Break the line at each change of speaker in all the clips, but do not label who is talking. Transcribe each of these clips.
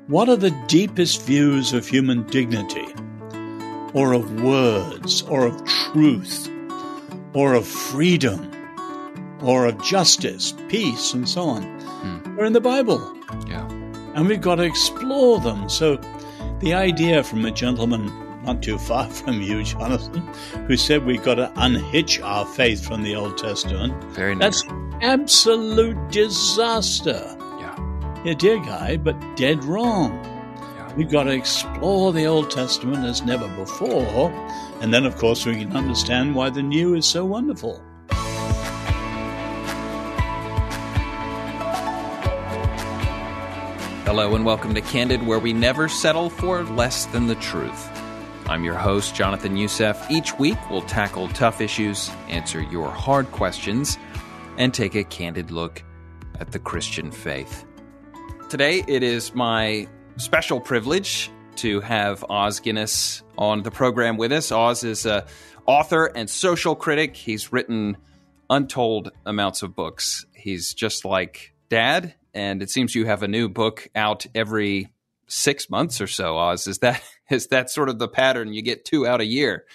What are the deepest views of human dignity, or of words, or of truth, or of freedom, or of justice, peace, and so on? They're in the Bible.
Yeah.
And we've got to explore them. So the idea from a gentleman not too far from you, Jonathan, who said we've got to unhitch our faith from the Old Testament.
Very nice.
That's absolute disaster. Yeah, dear guy, but dead wrong. Yeah. We've got to explore the Old Testament as never before, and then, of course, we can understand why the New is so wonderful.
Hello and welcome to Candid, where we never settle for less than the truth. I'm your host, Jonathan Youssef. Each week, we'll tackle tough issues, answer your hard questions, and take a candid look at the Christian faith. Today, it is my special privilege to have Os Guinness on the program with us. Os is an author and social critic. He's written untold amounts of books. He's just like Dad, and it seems you have a new book out every 6 months or so, Os. Is that sort of the pattern? You get 2 out a year?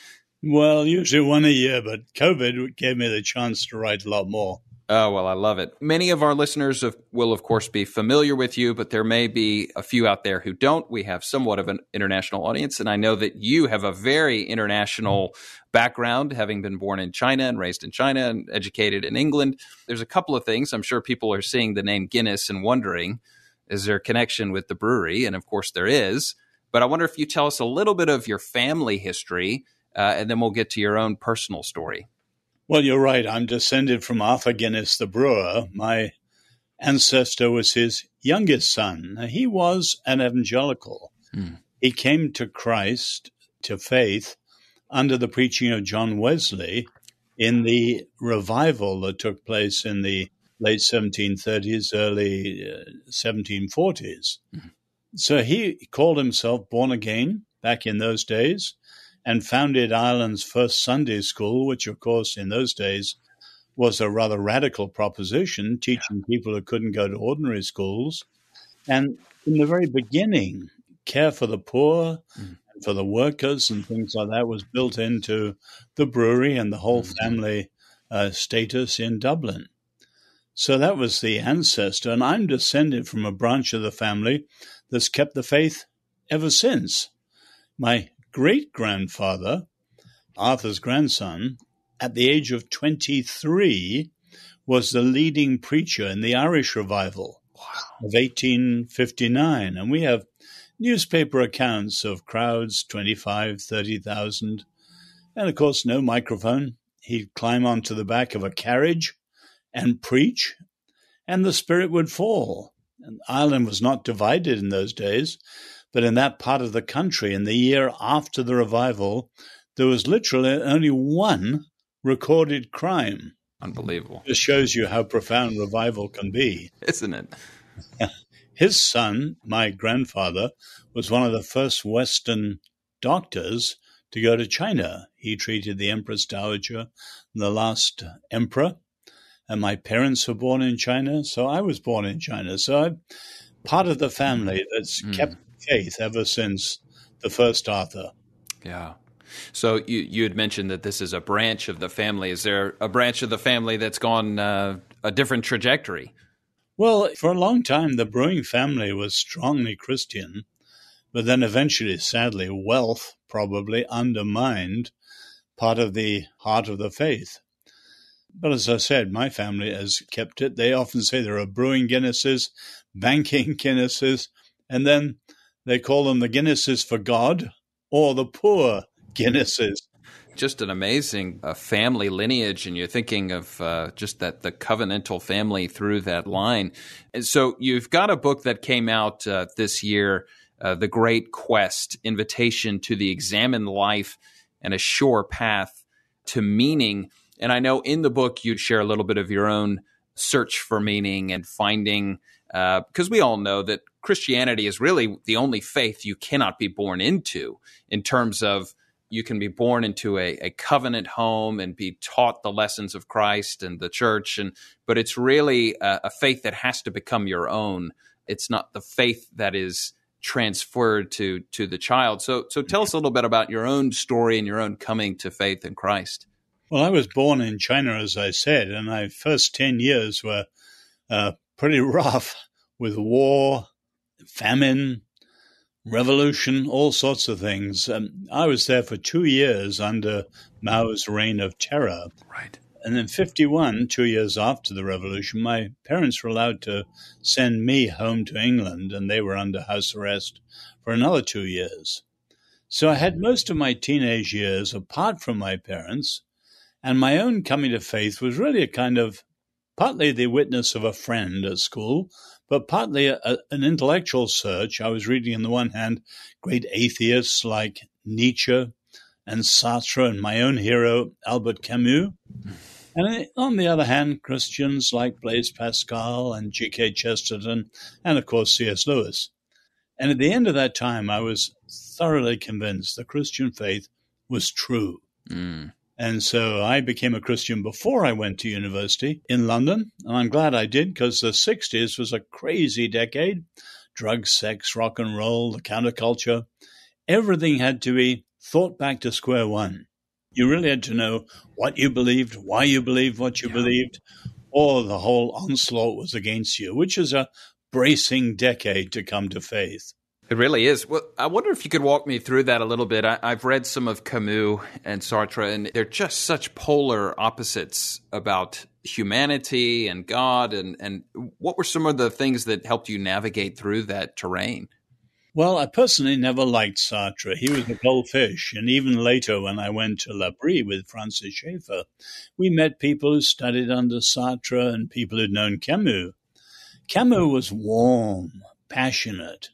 Well, usually 1 a year, but COVID gave me the chance to write a lot more.
Oh, well, I love it. Many of our listeners will, of course, be familiar with you, but there may be a few out there who don't. We have somewhat of an international audience, and I know that you have a very international background, having been born in China and raised in China and educated in England. There's a couple of things. I'm sure people are seeing the name Guinness and wondering, is there a connection with the brewery? And, of course, there is. But I wonder if you tell us a little bit of your family history, and then we'll get to your own personal story.
Well, you're right. I'm descended from Arthur Guinness, the brewer. My ancestor was his youngest son. He was an evangelical. He came to Christ, to faith, under the preaching of John Wesley in the revival that took place in the late 1730s, early 1740s. So he called himself born again back in those days, and founded Ireland's first Sunday school, which, of course, in those days was a rather radical proposition, teaching people who couldn't go to ordinary schools. And in the very beginning, care for the poor and for the workers and things like that was built into the brewery and the whole family status in Dublin. So that was the ancestor, and I'm descended from a branch of the family that's kept the faith ever since. My great-grandfather, Arthur's grandson, at the age of 23, was the leading preacher in the Irish revival of 1859. And we have newspaper accounts of crowds, 25, 30,000. And, of course, no microphone. He'd climb onto the back of a carriage and preach, and the Spirit would fall. And Ireland was not divided in those days. But in that part of the country, in the year after the revival, there was literally only one recorded crime.
Unbelievable.
This shows you how profound revival can be.
Isn't it?
His son, my grandfather, was one of the first Western doctors to go to China. He treated the Empress Dowager, the last emperor. And my parents were born in China, so I was born in China. So I'm part of the family that's kept faith ever since the first Arthur.
Yeah. So you had mentioned that this is a branch of the family. Is there a branch of the family that's gone a different trajectory?
Well, for a long time, the brewing family was strongly Christian, but then eventually, sadly, wealth probably undermined part of the heart of the faith. But as I said, my family has kept it. They often say there are brewing Guinnesses, banking Guinnesses, and then they call them the Guinnesses for God or the poor Guinnesses.
Just an amazing family lineage, and you're thinking of just that the covenantal family through that line. And so you've got a book that came out this year, The Great Quest, Invitation to the Examined Life and a Sure Path to Meaning. And I know in the book you share a little bit of your own search for meaning and finding, because we all know that Christianity is really the only faith you cannot be born into, in terms of you can be born into a covenant home and be taught the lessons of Christ and the church, but it's really a faith that has to become your own. It's not the faith that is transferred to the child. So tell us a little bit about your own story and your own coming to faith in Christ.
Well, I was born in China, as I said, and my first 10 years were pretty rough with war, famine, revolution, all sorts of things. I was there for 2 years under Mao's reign of terror.
Right.
And in 51, 2 years after the revolution, my parents were allowed to send me home to England, and they were under house arrest for another 2 years. So I had most of my teenage years apart from my parents, and my own coming to faith was really a kind of partly the witness of a friend at school, but partly an intellectual search. I was reading, on the one hand, great atheists like Nietzsche and Sartre and my own hero, Albert Camus. And on the other hand, Christians like Blaise Pascal and G.K. Chesterton and, of course, C.S. Lewis. And at the end of that time, I was thoroughly convinced the Christian faith was true. And so I became a Christian before I went to university in London. And I'm glad I did, because the 60s was a crazy decade. Drugs, sex, rock and roll, the counterculture. Everything had to be thought back to square one. You really had to know what you believed, why you believed what you believed, or the whole onslaught was against you, which is a bracing decade to come to faith.
It really is. Well, I wonder if you could walk me through that a little bit. I've read some of Camus and Sartre, and they're just such polar opposites about humanity and God. And what were some of the things that helped you navigate through that terrain?
Well, I personally never liked Sartre. He was a goldfish. And even later, when I went to La Brie with Francis Schaeffer, we met people who studied under Sartre and people who'd known Camus. Camus was warm, passionate.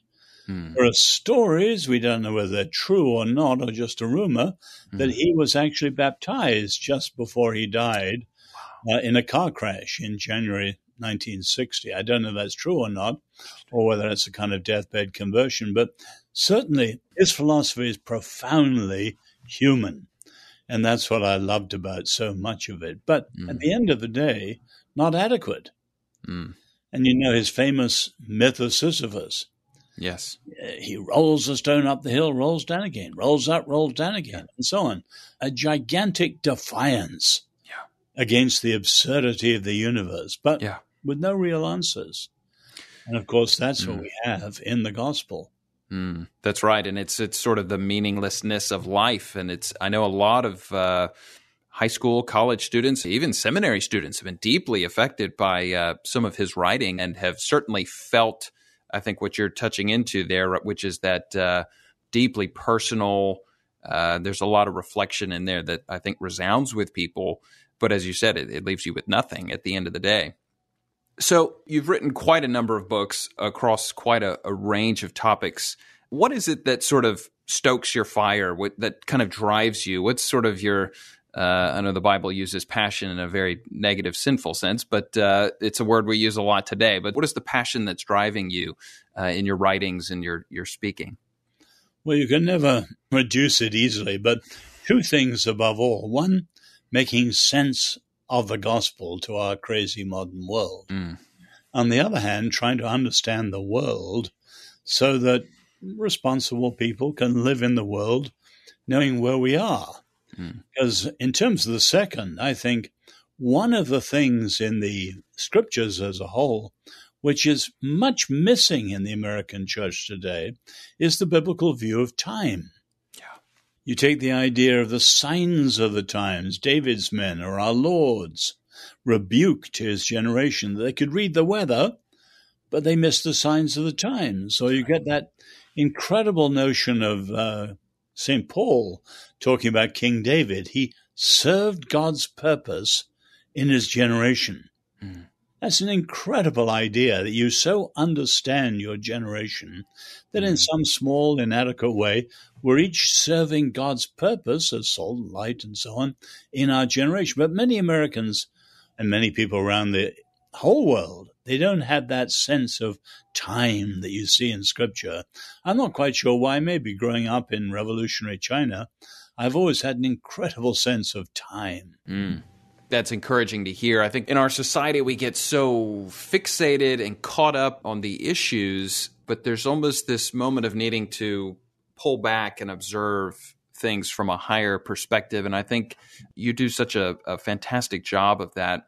There are stories, we don't know whether they're true or not, or just a rumor, that he was actually baptized just before he died in a car crash in January 1960. I don't know if that's true or not, or whether it's a kind of deathbed conversion, but certainly his philosophy is profoundly human. And that's what I loved about so much of it. But at the end of the day, not adequate. And you know his famous myth of Sisyphus.
Yes.
He rolls a stone up the hill, rolls down again, rolls up, rolls down again, and so on. A gigantic defiance against the absurdity of the universe, but with no real answers. And of course, that's what we have in the gospel.
That's right. And it's sort of the meaninglessness of life. And I know a lot of high school, college students, even seminary students have been deeply affected by some of his writing and have certainly felt, I think, what you're touching into there, which is that deeply personal, there's a lot of reflection in there that I think resounds with people. But as you said, it leaves you with nothing at the end of the day. So you've written quite a number of books across quite a range of topics. What is it that sort of stokes your fire, that kind of drives you? What's sort of your, I know the Bible uses passion in a very negative, sinful sense, but it's a word we use a lot today. But what is the passion that's driving you in your writings and your speaking?
Well, you can never reduce it easily, but two things above all. One, making sense of the gospel to our crazy modern world. On the other hand, trying to understand the world so that responsible people can live in the world knowing where we are. Because in terms of the second, I think one of the things in the scriptures as a whole, which is much missing in the American church today, is the biblical view of time. You take the idea of the signs of the times. David's men, or our Lord's, rebuked his generation. They could read the weather, but they missed the signs of the times. So you get that incredible notion of St. Paul talking about King David. He served God's purpose in his generation. That's an incredible idea, that you so understand your generation that in some small, inadequate way, we're each serving God's purpose as salt and light and so on in our generation. But many Americans and many people around the whole world, they don't have that sense of time that you see in Scripture. I'm not quite sure why. Maybe growing up in revolutionary China, I've always had an incredible sense of time.
That's encouraging to hear. I think in our society, we get so fixated and caught up on the issues but there's almost this moment of needing to pull back and observe things from a higher perspective. And I think you do such a fantastic job of that.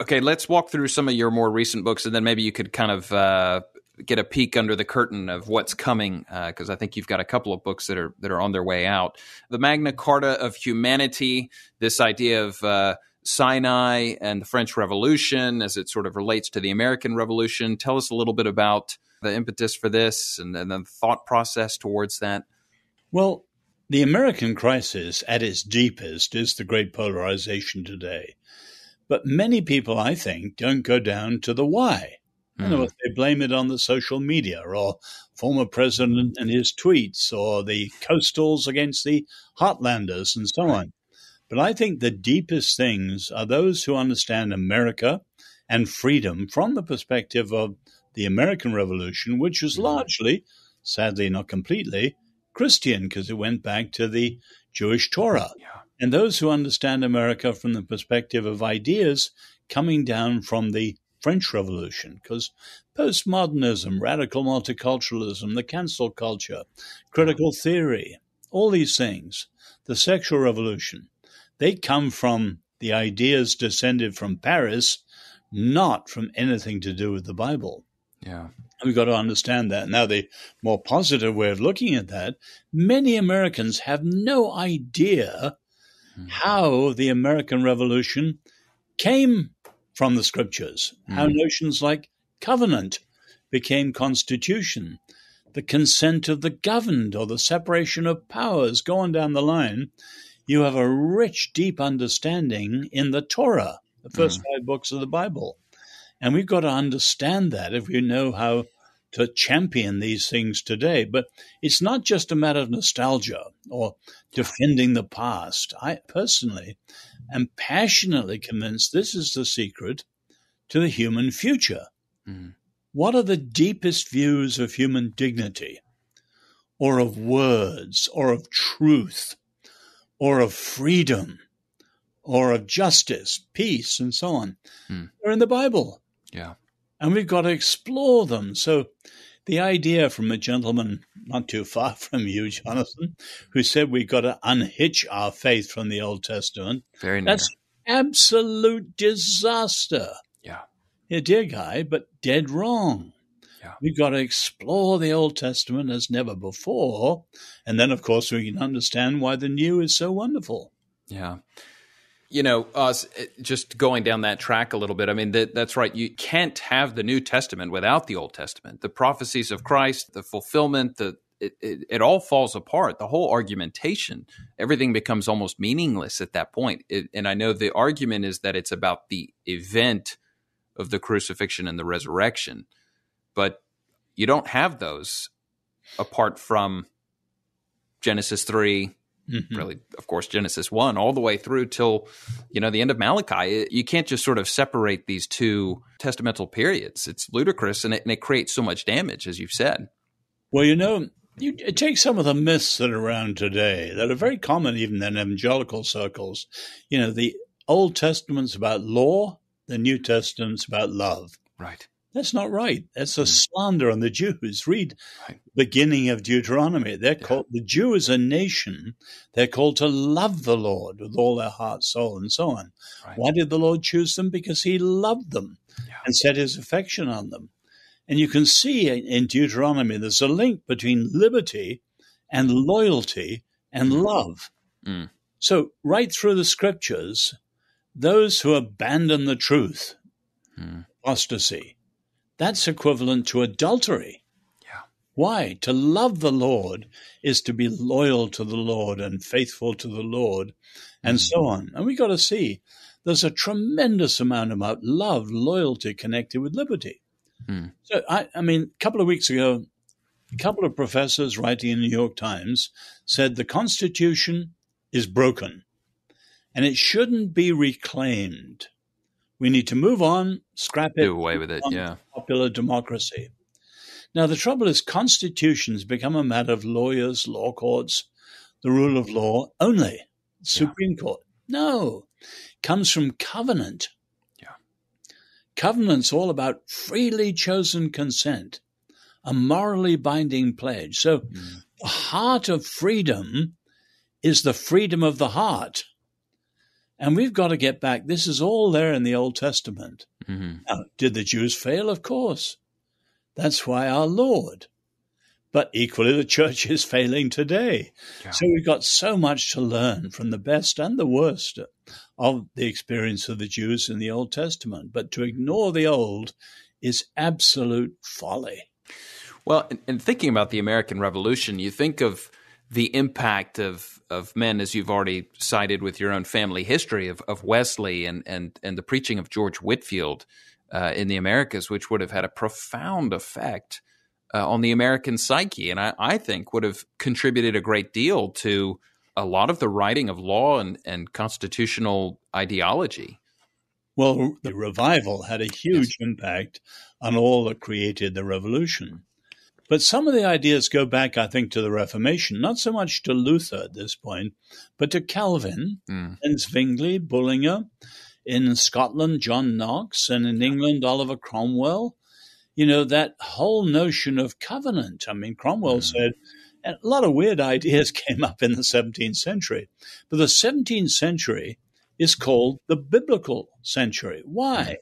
Okay, let's walk through some of your more recent books, and then maybe you could kind of get a peek under the curtain of what's coming, because I think you've got a couple of books that are on their way out. The Magna Carta of Humanity, this idea of Sinai and the French Revolution as it sort of relates to the American Revolution. Tell us a little bit about the impetus for this and the thought process towards that.
Well, the American crisis at its deepest is the great polarization today. But many people, I think, don't go down to the why. In other words, they blame it on the social media or former president and his tweets or the coastals against the heartlanders and so on. But I think the deepest things are those who understand America and freedom from the perspective of the American Revolution, which was largely, sadly not completely, Christian because it went back to the Jewish Torah.
Yeah.
And those who understand America from the perspective of ideas coming down from the French Revolution, because postmodernism, radical multiculturalism, the cancel culture, critical theory, all these things, the sexual revolution, they come from the ideas descended from Paris, not from anything to do with the Bible.
Yeah.
We've got to understand that. Now, the more positive way of looking at that, many Americans have no idea how the American Revolution came from the scriptures, how notions like covenant became constitution, the consent of the governed or the separation of powers, go on down the line. You have a rich, deep understanding in the Torah, the first 5 books of the Bible. And we've got to understand that if we know how to champion these things today. But it's not just a matter of nostalgia or defending the past. I personally am passionately convinced this is the secret to the human future. What are the deepest views of human dignity or of words or of truth or of freedom or of justice, peace, and so on? They're in the Bible.
Yeah.
And we've got to explore them. So the idea from a gentleman not too far from you, Jonathan, who said we've got to unhitch our faith from the Old Testament.
Very near.
That's absolute disaster.
Yeah.
Yeah, dear guy, but dead wrong.
Yeah.
We've got to explore the Old Testament as never before. And then, of course, we can understand why the New is so wonderful.
Yeah. You know, just going down that track a little bit, I mean, that's right. You can't have the New Testament without the Old Testament. The prophecies of Christ, the fulfillment, it all falls apart. The whole argumentation, everything becomes almost meaningless at that point. And I know the argument is that it's about the event of the crucifixion and the resurrection, but you don't have those apart from Genesis 3, really, of course, Genesis 1, all the way through till, the end of Malachi. You can't just sort of separate these two testamental periods. It's ludicrous, and it creates so much damage, as you've said.
Well, you take some of the myths that are around today that are very common even in evangelical circles. The Old Testament's about law, the New Testament's about love.
Right.
That's not right. That's a slander on the Jews. Read the beginning of Deuteronomy. They're called, the Jew is a nation. They're called to love the Lord with all their heart, soul, and so on. Right. Why did the Lord choose them? Because he loved them and set his affection on them. And you can see in Deuteronomy, there's a link between liberty and loyalty and love. So right through the scriptures, those who abandon the truth, apostasy, that's equivalent to adultery.
Yeah.
Why? To love the Lord is to be loyal to the Lord and faithful to the Lord and so on. And we got to see there's a tremendous amount about love, loyalty connected with liberty. So, I mean, a couple of weeks ago, a couple of professors writing in the New York Times said the Constitution is broken and it shouldn't be reclaimed. We need to move on, scrap it.
Do away with it,
Popular democracy. Now, the trouble is constitutions become a matter of lawyers, law courts, the rule of law only. Supreme Court. No. Comes from covenant. Yeah. Covenant's all about freely chosen consent. a morally binding pledge. So the heart of freedom is the freedom of the heart. And we've got to get back. This is all there in the Old Testament. Now, did the Jews fail? Of course. That's why our Lord. But equally, the church is failing today. Yeah. So we've got so much to learn from the best and the worst of the experience of the Jews in the Old Testament. But to ignore the old is absolute folly.
Well, in thinking about the American Revolution, you think of the impact of men, as you've already cited with your own family history, of Wesley and the preaching of George Whitefield in the Americas, which would have had a profound effect on the American psyche, and I think would have contributed a great deal to a lot of the writing of law and constitutional ideology.
Well, the revival had a huge impact on all that created the revolution. But some of the ideas go back, I think, to the Reformation, not so much to Luther at this point, but to Calvin and Zwingli, Bullinger, in Scotland, John Knox, and in England, Oliver Cromwell. You know, that whole notion of covenant. I mean, Cromwell said, and a lot of weird ideas came up in the 17th century. But the 17th century is called the biblical century. Why?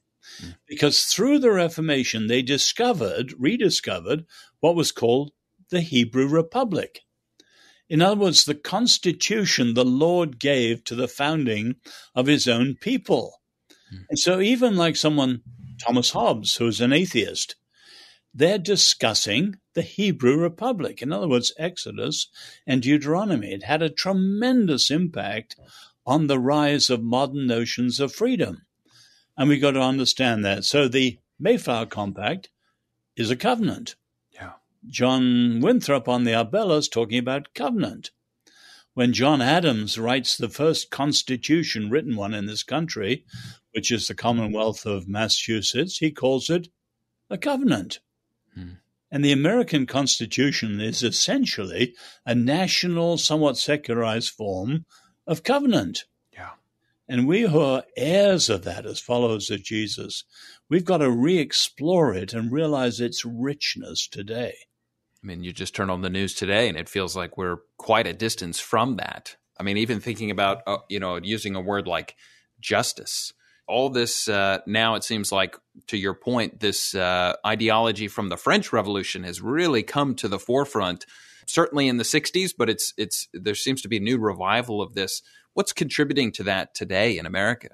Because through the Reformation, they rediscovered what was called the Hebrew Republic. In other words, the constitution the Lord gave to the founding of his own people. And so even like someone, Thomas Hobbes, who's an atheist, they're discussing the Hebrew Republic. In other words, Exodus and Deuteronomy. It had a tremendous impact on the rise of modern notions of freedom. And we've got to understand that. So the Mayflower Compact is a covenant.
Yeah.
John Winthrop on the Arbella is talking about covenant. When John Adams writes the first constitution, written one in this country, which is the Commonwealth of Massachusetts, he calls it a covenant. And the American Constitution is essentially a national, somewhat secularized form of covenant.
Yeah.
And we who are heirs of that as followers of Jesus, we've got to re-explore it and realize its richness today.
I mean, you just turn on the news today and it feels like we're quite a distance from that. I mean, even thinking about, using a word like justice. All this now, it seems like, to your point, this ideology from the French Revolution has really come to the forefront, certainly in the 60s, but there seems to be a new revival of this. What's contributing to that today in America?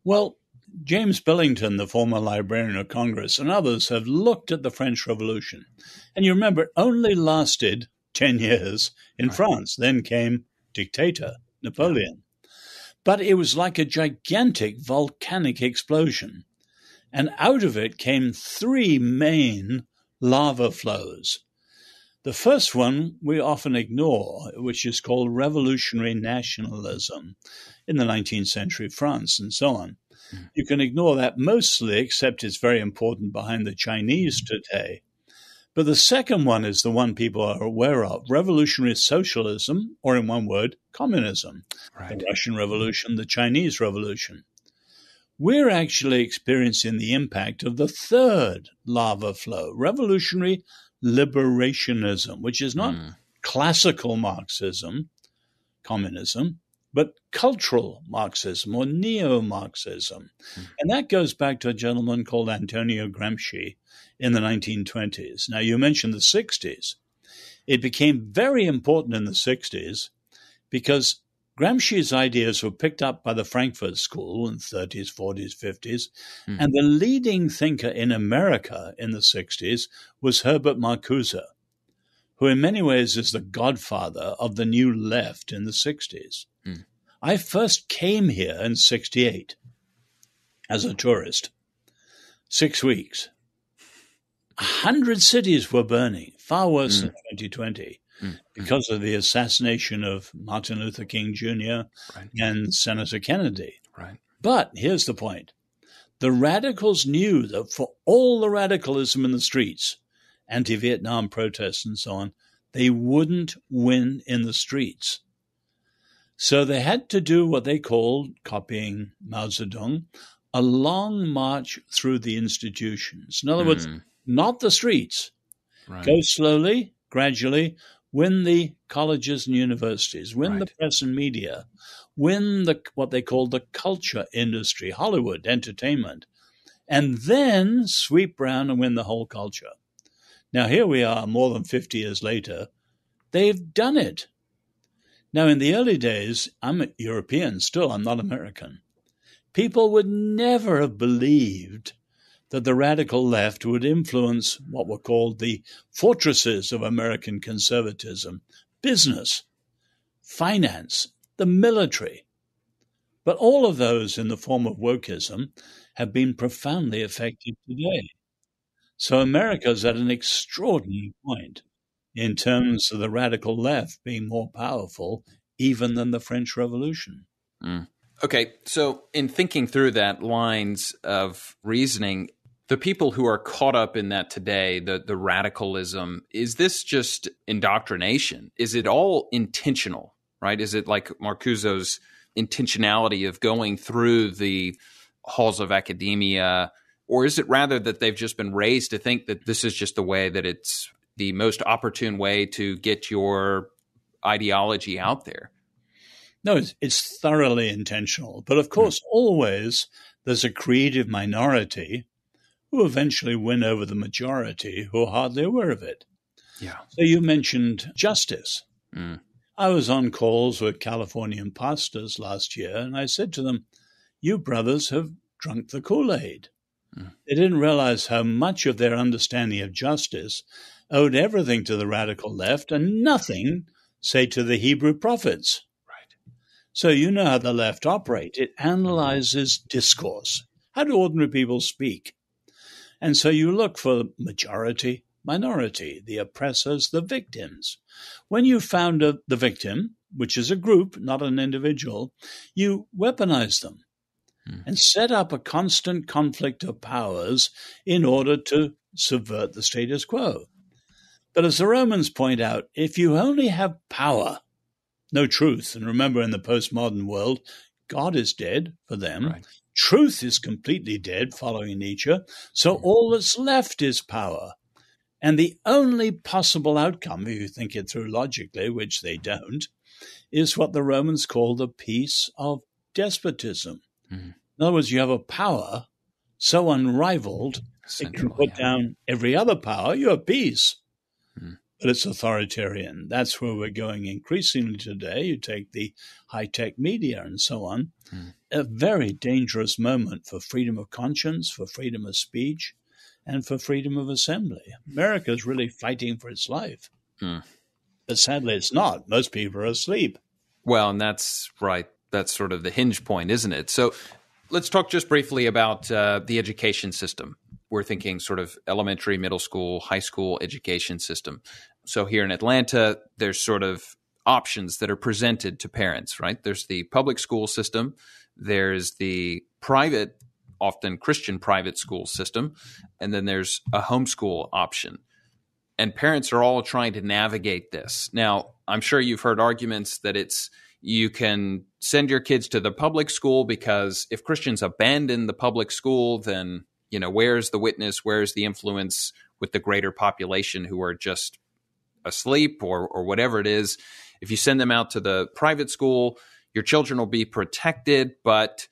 Well, James Billington, the former Librarian of Congress, and others have looked at the French Revolution. And you remember, it only lasted 10 years in France. Then came dictator Napoleon. Yeah. But it was like a gigantic volcanic explosion. And out of it came three main lava flows. The first one we often ignore, which is called revolutionary nationalism in the 19th century France and so on. You can ignore that mostly, except it's very important behind the Chinese today. But the second one is the one people are aware of, revolutionary socialism, or in one word, communism. Right. The Russian Revolution, the Chinese Revolution. We're actually experiencing the impact of the third lava flow, revolutionary liberationism, which is not classical Marxism, communism, but cultural Marxism or neo-Marxism. And that goes back to a gentleman called Antonio Gramsci in the 1920s. Now, you mentioned the 60s. It became very important in the 60s because Gramsci's ideas were picked up by the Frankfurt School in the 30s, 40s, 50s. And the leading thinker in America in the 60s was Herbert Marcuse, who in many ways is the godfather of the new left in the 60s. I first came here in 68 as a tourist, 6 weeks. 100 cities were burning, far worse than 2020, because of the assassination of Martin Luther King Jr. And Senator Kennedy.
Right.
But here's the point. The radicals knew that for all the radicalism in the streets, anti-Vietnam protests and so on, they wouldn't win in the streets. So they had to do what they called, copying Mao Zedong, a long march through the institutions. In other words, not the streets,
Right.
Go slowly, gradually, win the colleges and universities, win the press and media, win what they call the culture industry, Hollywood, entertainment, and then sweep round and win the whole culture. Now, here we are more than 50 years later. They've done it. Now, in the early days, I'm European still, I'm not American. People would never have believed that the radical left would influence what were called the fortresses of American conservatism, business, finance, the military. But all of those in the form of wokeism have been profoundly effective today. So America's at an extraordinary point in terms of the radical left being more powerful even than the French Revolution.
Mm. Okay, so in thinking through that lines of reasoning, the people who are caught up in that today, the radicalism, is this just indoctrination? Is it all intentional, right? Is it like Marcuso's intentionality of going through the halls of academia, or is it rather that they've just been raised to think that this is just the way that it's the most opportune way to get your ideology out there?
No, it's thoroughly intentional. But of course, always there's a creative minority who eventually win over the majority who are hardly aware of it.
Yeah.
So you mentioned justice. I was on calls with Californian pastors last year, and I said to them, you brothers have drunk the Kool-Aid. They didn't realize how much of their understanding of justice owed everything to the radical left and nothing, say, to the Hebrew prophets. So you know how the left operate. It analyzes discourse. How do ordinary people speak? And so you look for majority, minority, the oppressors, the victims. When you found the victim, which is a group, not an individual, you weaponize them and set up a constant conflict of powers in order to subvert the status quo. But as the Romans point out, if you only have power, no truth, and remember in the postmodern world, God is dead for them. Right. Truth is completely dead following Nietzsche. So all that's left is power. And the only possible outcome, if you think it through logically, which they don't, is what the Romans call the peace of despotism. In other words, you have a power so unrivaled, it can put down every other power. You have peace. But it's authoritarian. That's where we're going increasingly today. You take the high-tech media and so on. A very dangerous moment for freedom of conscience, for freedom of speech, and for freedom of assembly. America is really fighting for its life. But sadly, it's not. Most people are asleep.
Well, and that's right. That's sort of the hinge point, isn't it? So let's talk just briefly about the education system. We're thinking sort of elementary, middle school, high school education system. So here in Atlanta, there's sort of options that are presented to parents, right? There's the public school system. There's the private, often Christian private school system. And then there's a homeschool option. And parents are all trying to navigate this. Now, I'm sure you've heard arguments that you can send your kids to the public school because if Christians abandon the public school, then where's the witness? Where's the influence with the greater population who are just asleep or whatever it is? If you send them out to the private school, your children will be protected, but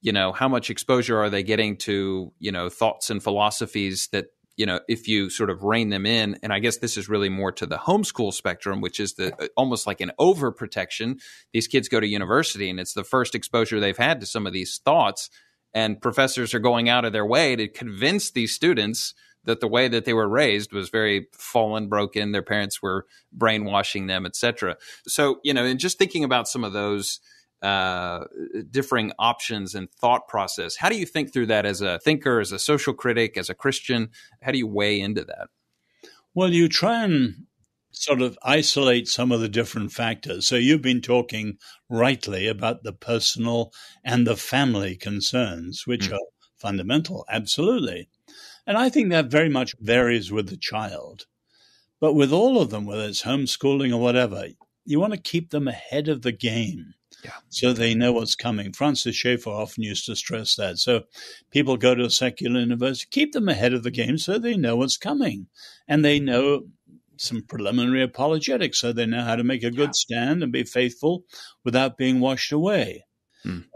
how much exposure are they getting to thoughts and philosophies that if you sort of rein them in? And I guess this is really more to the homeschool spectrum, which is almost like an overprotection. These kids go to university, and it's the first exposure they've had to some of these thoughts. And professors are going out of their way to convince these students that the way that they were raised was very fallen, broken. Their parents were brainwashing them, et cetera. So, and just thinking about some of those differing options and thought process, how do you think through that as a thinker, as a social critic, as a Christian? How do you weigh into that?
Well, you try and sort of isolate some of the different factors. So you've been talking rightly about the personal and the family concerns, which are fundamental, absolutely. And I think that very much varies with the child. But with all of them, whether it's homeschooling or whatever, you want to keep them ahead of the game. so they know what's coming. Francis Schaeffer often used to stress that. So people go to a secular university, keep them ahead of the game so they know what's coming. And they know some preliminary apologetics, so they know how to make a good stand and be faithful without being washed away.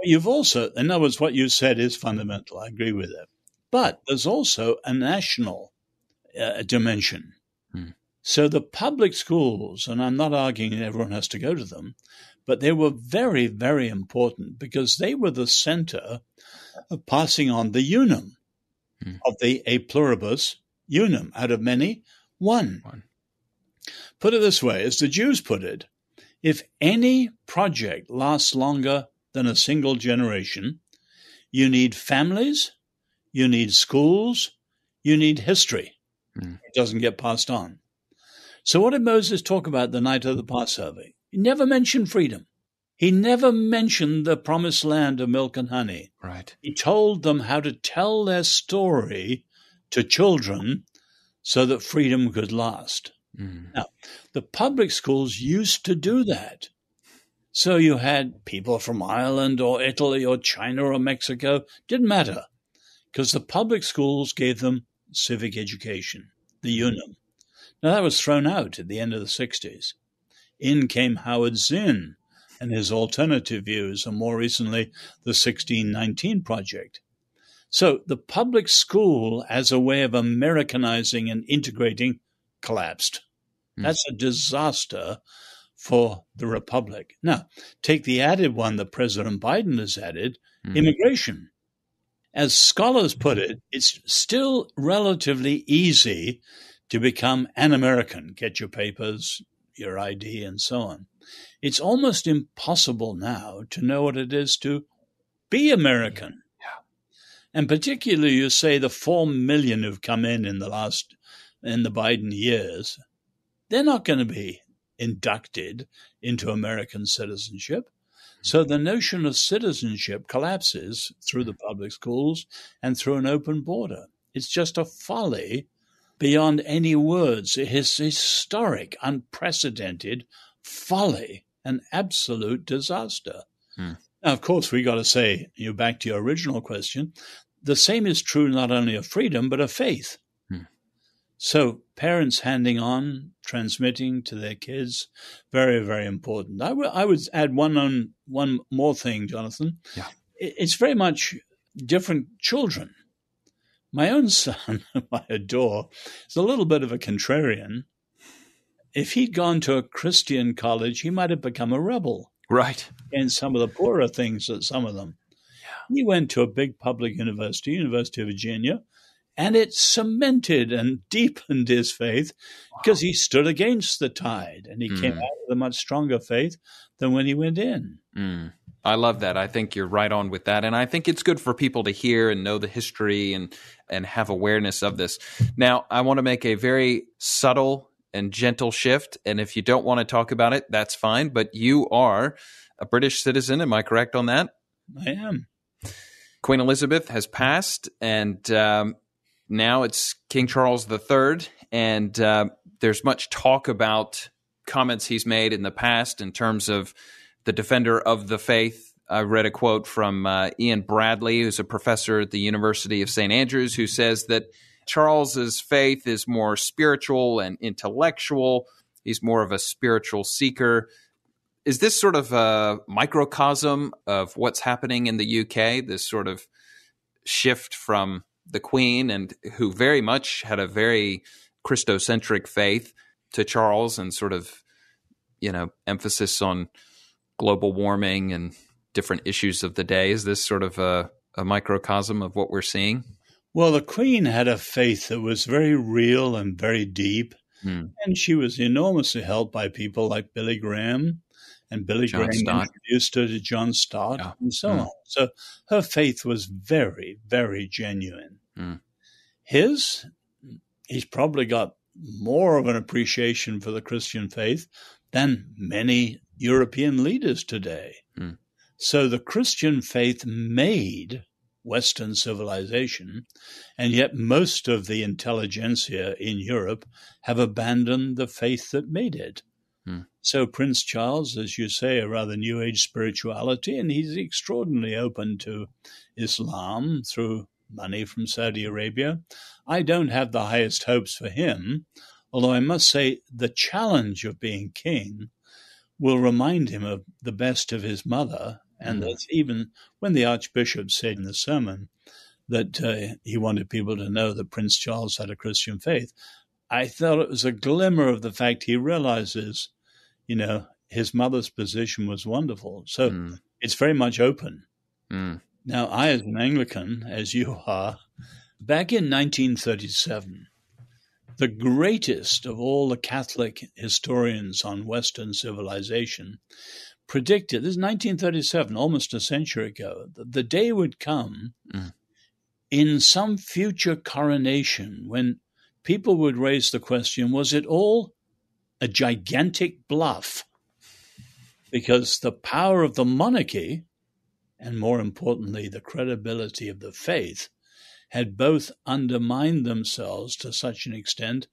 You've also, in other words, what you said is fundamental. I agree with it. But there's also a national dimension. So the public schools, and I'm not arguing that everyone has to go to them, but they were very, very important because they were the center of passing on the unum of the a pluribus unum. Out of many, one. Put it this way, as the Jews put it, if any project lasts longer than a single generation, you need families, you need schools, you need history. It doesn't get passed on. So what did Moses talk about the night of the Passover? He never mentioned freedom. He never mentioned the promised land of milk and honey.
Right.
He told them how to tell their story to children so that freedom could last. Now, the public schools used to do that. So you had people from Ireland or Italy or China or Mexico, didn't matter, because the public schools gave them civic education, the unum. Now, that was thrown out at the end of the 60s. In came Howard Zinn and his alternative views, and more recently, the 1619 Project. So the public school, as a way of Americanizing and integrating, collapsed. That's a disaster for the Republic. Now, take the added one that President Biden has added, immigration. As scholars put it, it's still relatively easy to become an American, get your papers, your ID, and so on. It's almost impossible now to know what it is to be American. And particularly, you say the 4 million who've come in the Biden years, they're not going to be inducted into American citizenship. So the notion of citizenship collapses through the public schools and through an open border. It's just a folly beyond any words. It is historic, unprecedented folly, an absolute disaster. Now, of course, we got to say, back to your original question, the same is true not only of freedom, but of faith. So parents handing on, transmitting to their kids, very, very important. I would add one more thing, Jonathan. It's very much different children. My own son, whom I adore, is a little bit of a contrarian. If he'd gone to a Christian college, he might have become a rebel.
Right.
And some of the poorer things at some of them. He went to a big public university, University of Virginia, and it cemented and deepened his faith because he stood against the tide and he came out with a much stronger faith than when he went in.
I love that. I think you're right on with that. And I think it's good for people to hear and know the history and have awareness of this. Now, I want to make a very subtle and gentle shift. And if you don't want to talk about it, that's fine. But you are a British citizen. Am I correct on that?
I am.
Queen Elizabeth has passed, and now it's King Charles III. And there's much talk about comments he's made in the past in terms of the defender of the faith. I read a quote from Ian Bradley, who's a professor at the University of St. Andrews, who says that Charles's faith is more spiritual and intellectual. He's more of a spiritual seeker. Is this sort of a microcosm of what's happening in the UK, this sort of shift from the Queen, and who very much had a very Christocentric faith, to Charles and sort of, emphasis on global warming and different issues of the day? Is this sort of a microcosm of what we're seeing?
Well, the Queen had a faith that was very real and very deep, and she was enormously helped by people like Billy Graham, and Billy Graham introduced her to John Stott, and so on. So her faith was very, very genuine. He's probably got more of an appreciation for the Christian faith than many European leaders today. So the Christian faith made Western civilization, and yet most of the intelligentsia in Europe have abandoned the faith that made it. So Prince Charles, as you say, a rather New Age spirituality, and he's extraordinarily open to Islam through money from Saudi Arabia. I don't have the highest hopes for him, although I must say the challenge of being king will remind him of the best of his mother. And that's even when the Archbishop said in the sermon that he wanted people to know that Prince Charles had a Christian faith, I thought it was a glimmer of the fact he realizes, his mother's position was wonderful. So it's very much open. Now, I, as an Anglican, as you are, back in 1937, the greatest of all the Catholic historians on Western civilization predicted, this is 1937, almost a century ago, that the day would come in some future coronation when people would raise the question, was it all a gigantic bluff? Because the power of the monarchy, and more importantly, the credibility of the faith, had both undermined themselves to such an extent,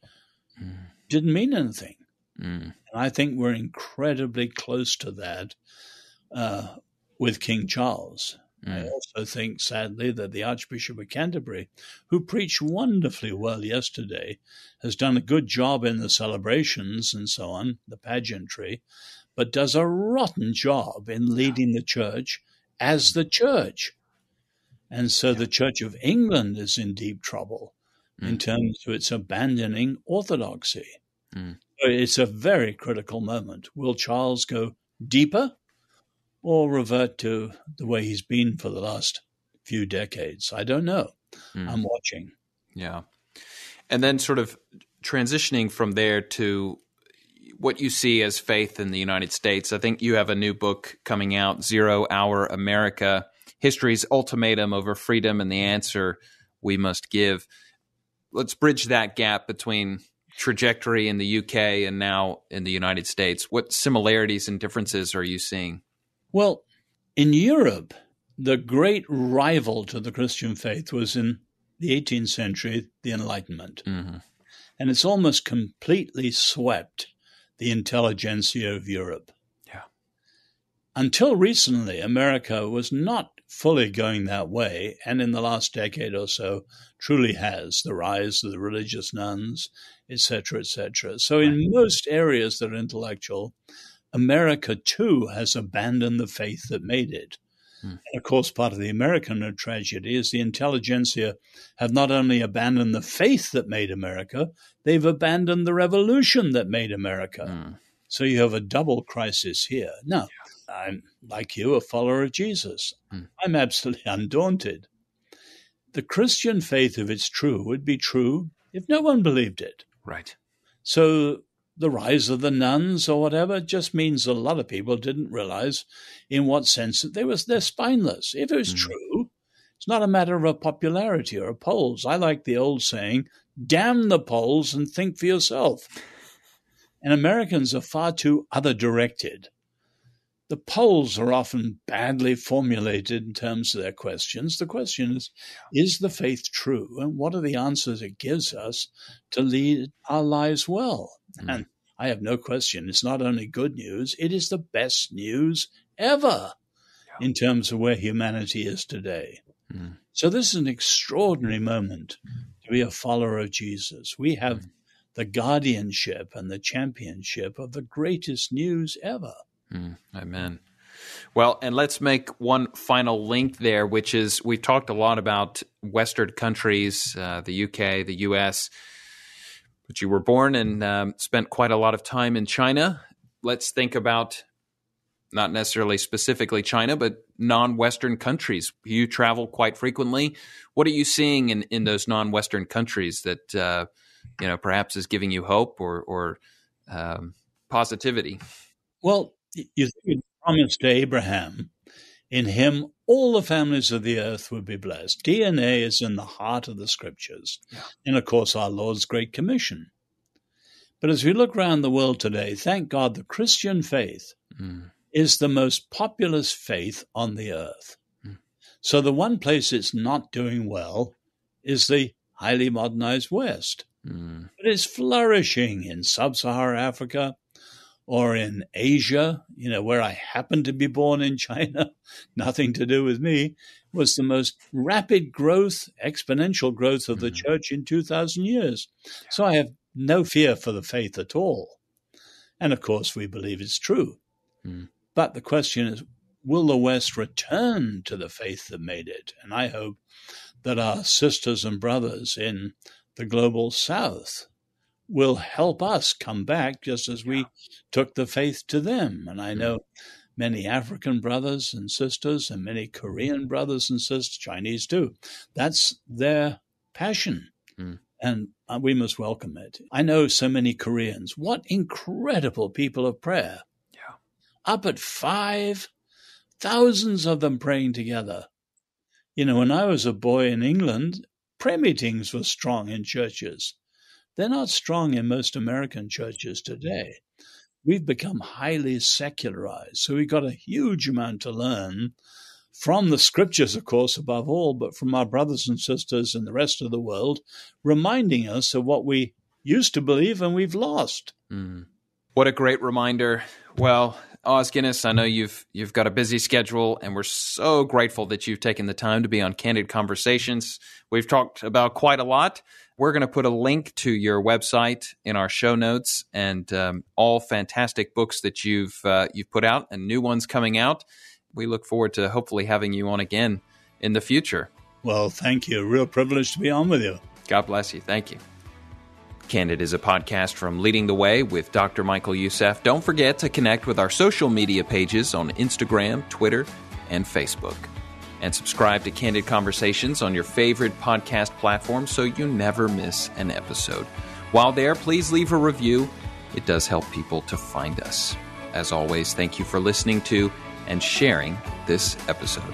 didn't mean anything. And I think we're incredibly close to that with King Charles. I also think, sadly, that the Archbishop of Canterbury, who preached wonderfully well yesterday, has done a good job in the celebrations and so on, the pageantry, but does a rotten job in leading the church as the church. And so the Church of England is in deep trouble in terms of its abandoning orthodoxy. It's a very critical moment. Will Charles go deeper or revert to the way he's been for the last few decades? I don't know. I'm watching.
Yeah. And then sort of transitioning from there to what you see as faith in the United States. I think you have a new book coming out, 0 Hour America, History's Ultimatum over Freedom and the Answer We Must Give. Let's bridge that gap between trajectory in the UK and now in the United States. What similarities and differences are you seeing?
Well, in Europe, the great rival to the Christian faith was in the 18th century, the Enlightenment. And it's almost completely swept the intelligentsia of Europe.
Yeah.
Until recently, America was not fully going that way, and in the last decade or so, truly has. The rise of the religious nuns, etc., etc. So in most areas that are intellectual, America, too, has abandoned the faith that made it. And of course, part of the American tragedy is the intelligentsia have not only abandoned the faith that made America, they've abandoned the revolution that made America. So you have a double crisis here. Now, I'm, like you, a follower of Jesus. I'm absolutely undaunted. The Christian faith, if it's true, would be true if no one believed it.
Right.
So the rise of the nuns or whatever just means a lot of people didn't realize in what sense that they're spineless. If it was true, it's not a matter of a popularity or a polls. I like the old saying, damn the polls and think for yourself. And Americans are far too other-directed. The polls are often badly formulated in terms of their questions. The question is the faith true? And what are the answers it gives us to lead our lives well? And I have no question, it's not only good news, it is the best news ever in terms of where humanity is today. So this is an extraordinary moment to be a follower of Jesus. We have the guardianship and the championship of the greatest news ever.
Amen. Well, and let's make one final link there, which is we've talked a lot about Western countries, the UK, the US, but you were born and spent quite a lot of time in China. Let's think about not necessarily specifically China, but non-Western countries. You travel quite frequently. What are you seeing in those non-Western countries that perhaps is giving you hope or positivity?
Well, you think it promised to Abraham, in him all the families of the earth would be blessed. DNA is in the heart of the scriptures. And of course, our Lord's Great Commission. But as we look around the world today, thank God the Christian faith is the most populous faith on the earth. So the one place it's not doing well is the highly modernized West. But it's flourishing in sub-Saharan Africa, or in Asia, where I happened to be born in China, nothing to do with me, was the most rapid growth, exponential growth of the church in 2,000 years. So I have no fear for the faith at all. And of course, we believe it's true. But the question is, will the West return to the faith that made it? And I hope that our sisters and brothers in the global South will help us come back just as we took the faith to them. And I know many African brothers and sisters and many Korean brothers and sisters, Chinese too. That's their passion. And we must welcome it. I know so many Koreans. What incredible people of prayer. Up at 5, thousands of them praying together. When I was a boy in England, prayer meetings were strong in churches. They're not strong in most American churches today. We've become highly secularized, so we've got a huge amount to learn from the scriptures, of course, above all, but from our brothers and sisters in the rest of the world, reminding us of what we used to believe and we've lost.
What a great reminder. Well, Os Guinness, I know you've got a busy schedule, and we're so grateful that you've taken the time to be on Candid Conversations. We've talked about quite a lot. We're going to put a link to your website in our show notes, and all fantastic books that you've put out and new ones coming out. We look forward to hopefully having you on again in the future.
Well, thank you. Real privilege to be on with you.
God bless you. Thank you. Candid is a podcast from Leading the Way with Dr. Michael Youssef. Don't forget to connect with our social media pages on Instagram, Twitter, and Facebook. And subscribe to Candid Conversations on your favorite podcast platform so you never miss an episode. While there, please leave a review. It does help people to find us. As always, thank you for listening to and sharing this episode.